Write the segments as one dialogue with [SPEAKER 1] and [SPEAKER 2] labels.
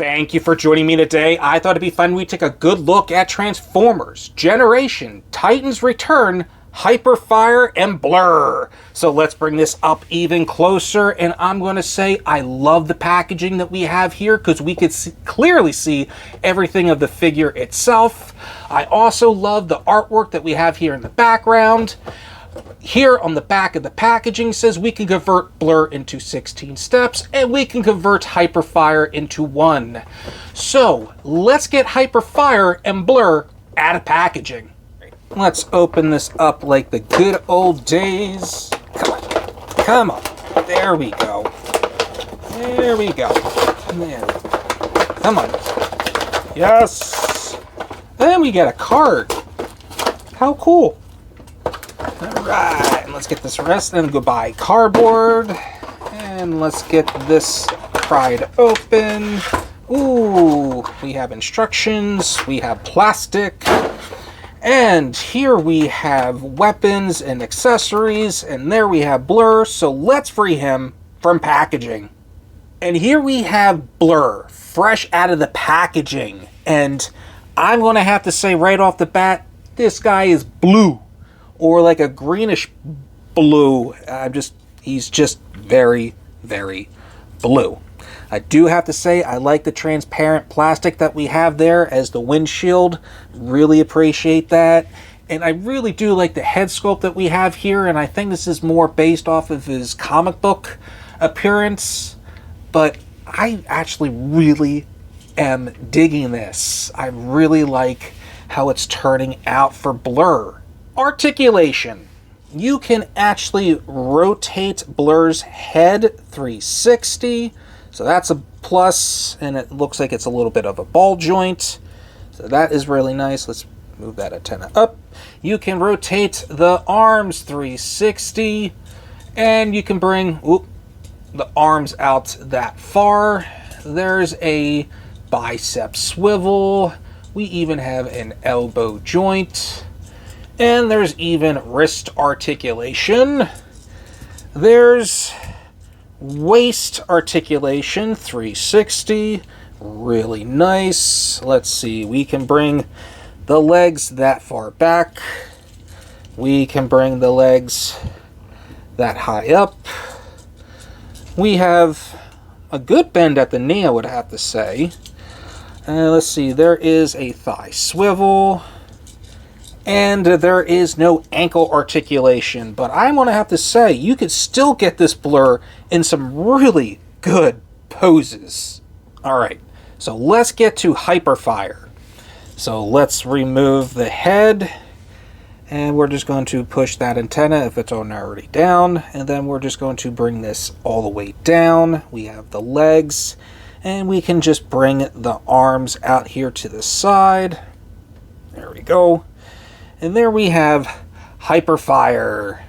[SPEAKER 1] Thank you for joining me today. I thought it'd be fun we take a good look at Transformers, Generation, Titans Return, Hyperfire, and Blurr. So let's bring this up even closer, and I'm going to say I love the packaging that we have here because we could clearly see everything of the figure itself. I also love the artwork that we have here in the background. Here on the back of the packaging says we can convert Blurr into 16 steps and we can convert Hyperfire into 1. So let's get Hyperfire and Blurr out of packaging. Let's open this up like the good old days. Come on. There we go. There we go. There. Come on. Yes. Then we get a card. How cool. Alright, let's get this rest and goodbye cardboard. And let's get this pried open. Ooh, we have instructions, we have plastic, and here we have weapons and accessories, and there we have Blurr, so let's free him from packaging. And here we have Blurr, fresh out of the packaging, and I'm going to have to say right off the bat, this guy is blue. Or like a greenish blue. He's just very, very blue. I do have to say I like the transparent plastic that we have there as the windshield. Really appreciate that. And I really do like the head sculpt that we have here, and I think this is more based off of his comic book appearance. But I actually really am digging this. I really like how it's turning out for Blurr. Articulation. You can actually rotate Blurr's head 360. So that's a plus, and it looks like it's a little bit of a ball joint. So that is really nice. Let's move that antenna up. You can rotate the arms 360, and you can bring the arms out that far. There's a bicep swivel. We even have an elbow joint. And there's even wrist articulation. There's waist articulation, 360. Really nice. Let's see, we can bring the legs that far back. We can bring the legs that high up. We have a good bend at the knee, I would have to say. Let's see, there is a thigh swivel. And there is no ankle articulation, but I'm going to have to say, you could still get this Blurr in some really good poses. Alright, so let's get to Hyperfire. So let's remove the head, and we're just going to push that antenna if it's already down, and then we're just going to bring this all the way down. We have the legs, and we can just bring the arms out here to the side. There we go. And there we have Hyperfire,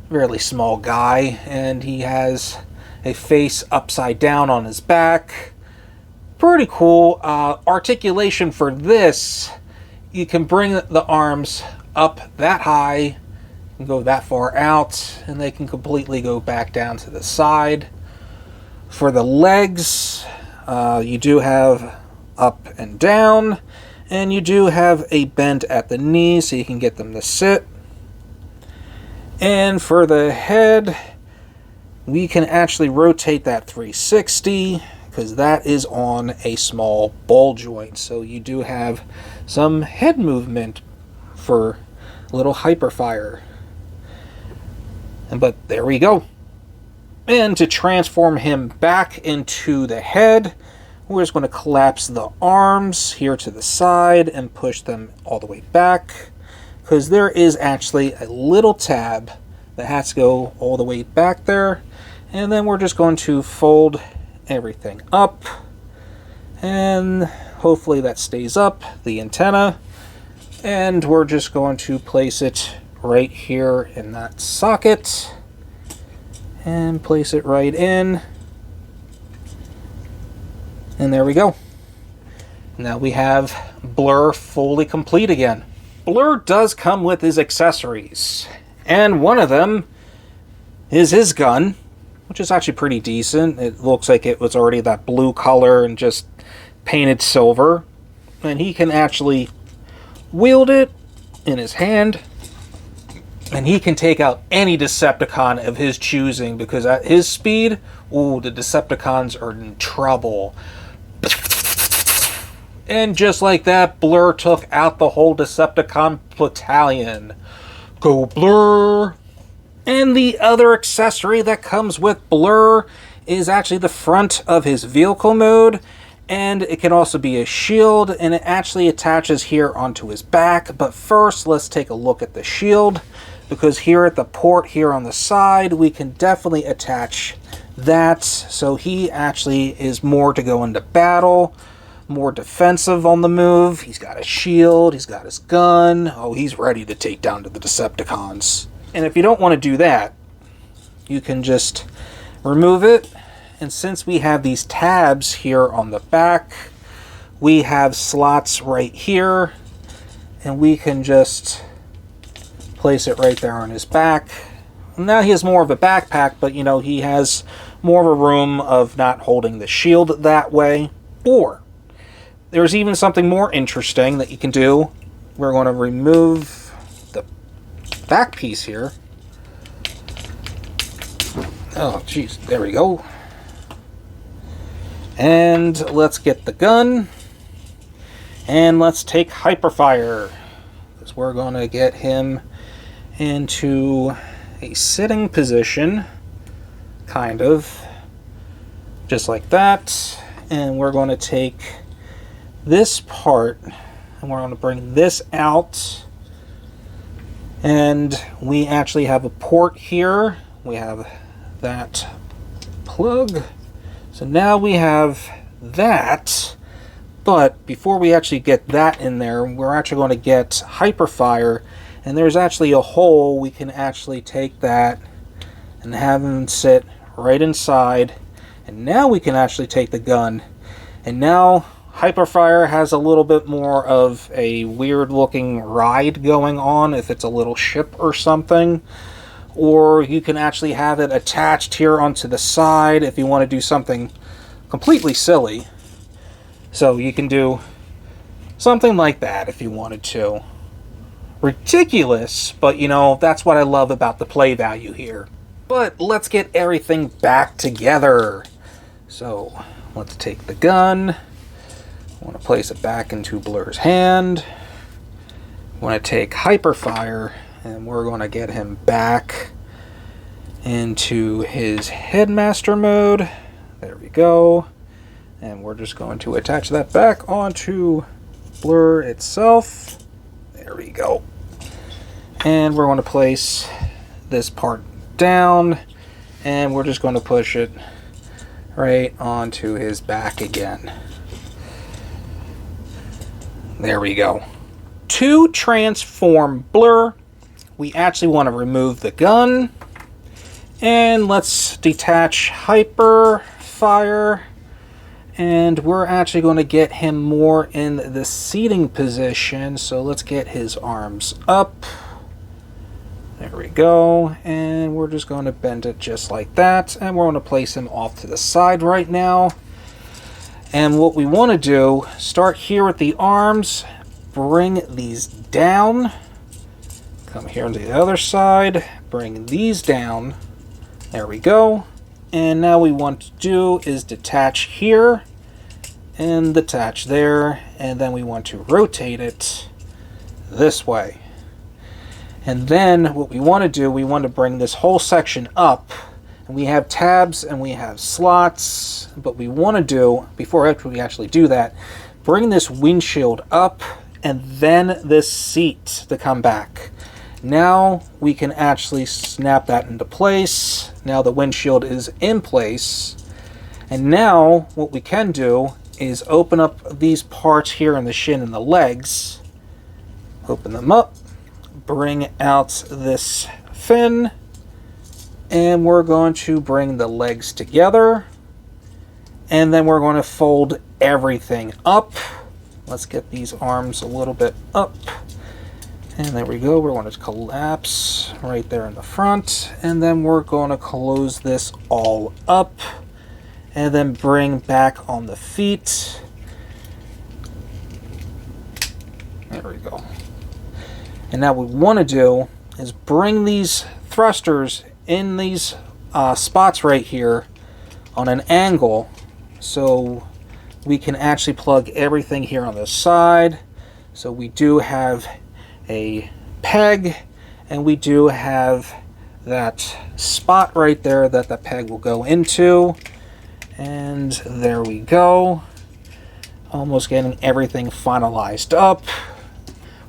[SPEAKER 1] really small guy, and he has a face upside down on his back. Pretty cool. Articulation for this, you can bring the arms up that high, and go that far out, and they can completely go back down to the side. For the legs, you do have up and down. And you do have a bend at the knee, so you can get them to sit. And for the head, we can actually rotate that 360, because that is on a small ball joint. So you do have some head movement for little Hyperfire. But there we go. And to transform him back into the head, we're just going to collapse the arms here to the side and push them all the way back, because there is actually a little tab that has to go all the way back there. And then we're just going to fold everything up, and hopefully that stays up, the antenna. And we're just going to place it right here in that socket and place it right in. And there we go. Now we have Blurr fully complete again. Blurr does come with his accessories, and one of them is his gun, which is actually pretty decent. It looks like it was already that blue color and just painted silver, and he can actually wield it in his hand, and he can take out any Decepticon of his choosing, because at his speed, ooh, the Decepticons are in trouble. And just like that, Blurr took out the whole Decepticon battalion. Go Blurr! And the other accessory that comes with Blurr is actually the front of his vehicle mode, and it can also be a shield, and it actually attaches here onto his back. But first, let's take a look at the shield, because here at the port here on the side, we can definitely attach that, so he actually is more to go into battle, more defensive on the move. He's got a shield, he's got his gun. Oh, he's ready to take down the Decepticons. And if you don't want to do that, you can just remove it. And since we have these tabs here on the back, we have slots right here, and we can just place it right there on his back. Now he has more of a backpack, but you know, he has more of a room of not holding the shield that way. Or there's even something more interesting that you can do. We're going to remove the back piece here. Oh, jeez. There we go. And let's get the gun. And let's take Hyperfire, because we're going to get him into a sitting position, kind of. Just like that. And we're going to take this part, and we're going to bring this out, and we actually have a port here. We have that plug, so now we have that. But before we actually get that in there, we're actually going to get Hyperfire, and there's actually a hole. We can actually take that and have him sit right inside, and now we can actually take the gun, and now Hyperfire has a little bit more of a weird looking ride going on if it's a little ship or something. Or you can actually have it attached here onto the side if you want to do something completely silly. So you can do something like that if you wanted to. Ridiculous, but you know, that's what I love about the play value here. But let's get everything back together. So let's take the gun. I want to place it back into Blurr's hand. I want to take Hyperfire, and we're going to get him back into his Headmaster mode. There we go. And we're just going to attach that back onto Blurr itself. There we go. And we're going to place this part down, and we're just going to push it right onto his back again. There we go. To transform Blurr, we actually want to remove the gun. And let's detach Hyperfire. And we're actually going to get him more in the seating position. So let's get his arms up. There we go. And we're just going to bend it just like that. And we're going to place him off to the side right now. And what we want to do, start here with the arms, bring these down, come here on the other side, bring these down, there we go. And now we want to do is detach here, and detach there, and then we want to rotate it this way. And then what we want to do, we want to bring this whole section up. And we have tabs and we have slots, but we want to do, before we actually do that, bring this windshield up and then this seat to come back. Now we can actually snap that into place. Now the windshield is in place. And now what we can do is open up these parts here in the shin and the legs. Open them up, bring out this fin, and we're going to bring the legs together, and then we're going to fold everything up. Let's get these arms a little bit up, and there we go. We're going to collapse right there in the front, and then we're going to close this all up, and then bring back on the feet, There we go. And now what we want to do is bring these thrusters in these spots right here on an angle so we can actually plug everything here on the side. So we do have a peg, and we do have that spot right there that the peg will go into. And there we go. Almost getting everything finalized up.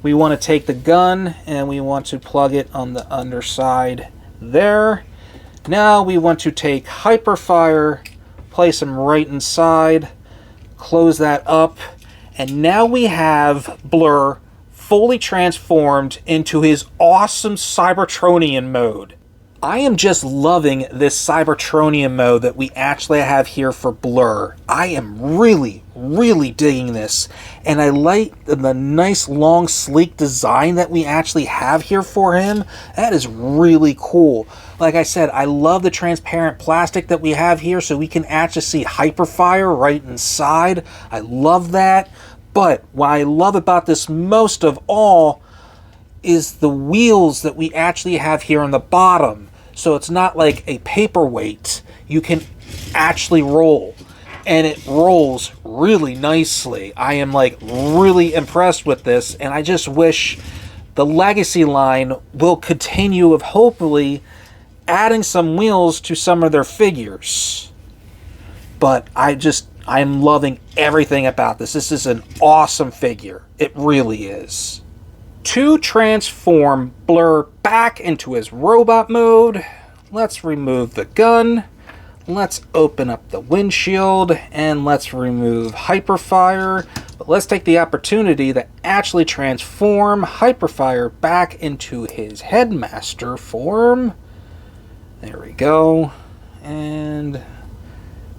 [SPEAKER 1] We want to take the gun and we want to plug it on the underside there. Now we want to take Hyperfire, place him right inside, close that up, and now we have Blurr fully transformed into his awesome Cybertronian mode. I am just loving this Cybertronian mode that we actually have here for Blurr. I am really digging this, and I like the nice long sleek design that we actually have here for him. That is really cool. Like I said, I love the transparent plastic that we have here so we can actually see Hyperfire right inside. I love that. But what I love about this most of all is the wheels that we actually have here on the bottom. So it's not like a paperweight. You can actually roll, and it rolls really nicely. I am like really impressed with this, and I just wish the Legacy line will continue of hopefully adding some wheels to some of their figures. But I'm loving everything about this. This is an awesome figure. It really is. To transform Blurr back into his robot mode, let's remove the gun, let's open up the windshield, and let's remove Hyperfire. But let's take the opportunity to actually transform Hyperfire back into his Headmaster form. There we go. And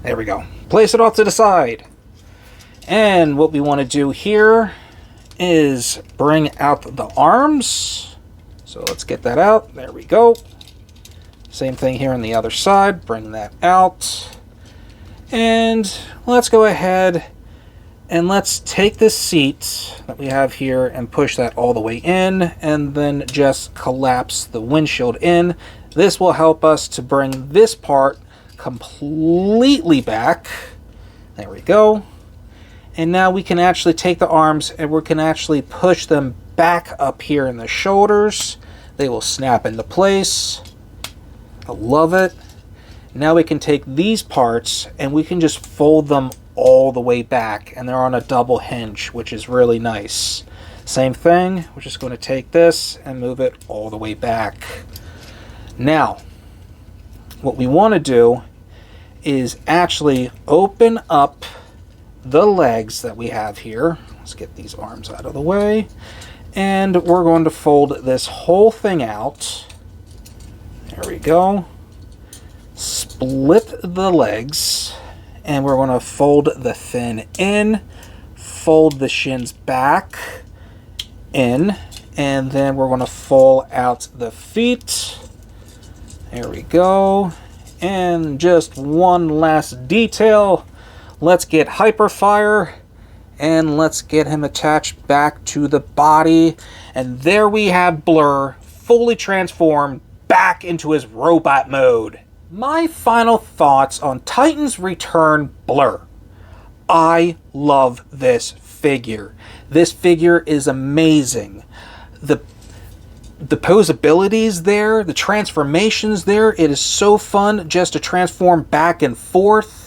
[SPEAKER 1] there we go. Place it off to the side. And what we want to do here is bring out the arms. So let's get that out. There we go. Same thing here on the other side. Bring that out. And let's go ahead and let's take this seat that we have here and push that all the way in, and then just collapse the windshield in. This will help us to bring this part completely back. There we go. And now we can actually take the arms and we can actually push them back up here in the shoulders. They will snap into place. I love it. Now we can take these parts and we can just fold them all the way back, and they're on a double hinge, which is really nice. Same thing, we're just going to take this and move it all the way back. Now, what we want to do is actually open up the legs that we have here. Let's get these arms out of the way. And we're going to fold this whole thing out. There we go. Split the legs. And we're going to fold the fin in. Fold the shins back in. And then we're going to fold out the feet. There we go. And just one last detail. Let's get Hyperfire and let's get him attached back to the body. And there we have Blurr fully transformed back into his robot mode. My final thoughts on Titan's Return Blurr. I love this figure. This figure is amazing. The posabilities there, the transformations there, it is so fun just to transform back and forth.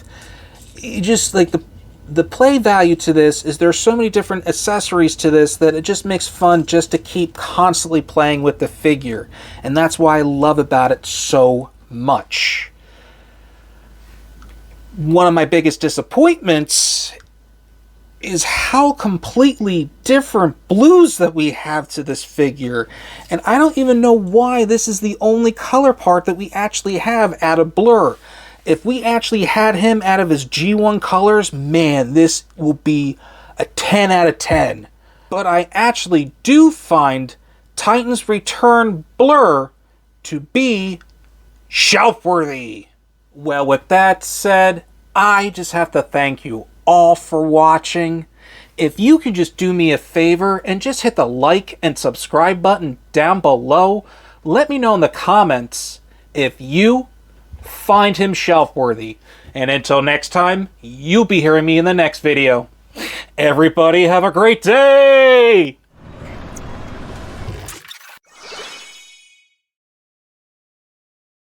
[SPEAKER 1] You just like the play value to this is there's so many different accessories to this that it just makes fun just to keep constantly playing with the figure. And that's why I love about it so much. One of my biggest disappointments is how completely different blues that we have to this figure. And I don't even know why this is the only color part that we actually have out of Blurr. If we actually had him out of his G1 colors, man, this will be a 10 out of 10. But I actually do find Titan's Return Blurr to be shelf-worthy. Well, with that said, I just have to thank you all for watching. if you can just do me a favor and just hit the like and subscribe button down below, let me know in the comments if you find him shelf worthy. And until next time, you'll be hearing me in the next video. Everybody have a great day!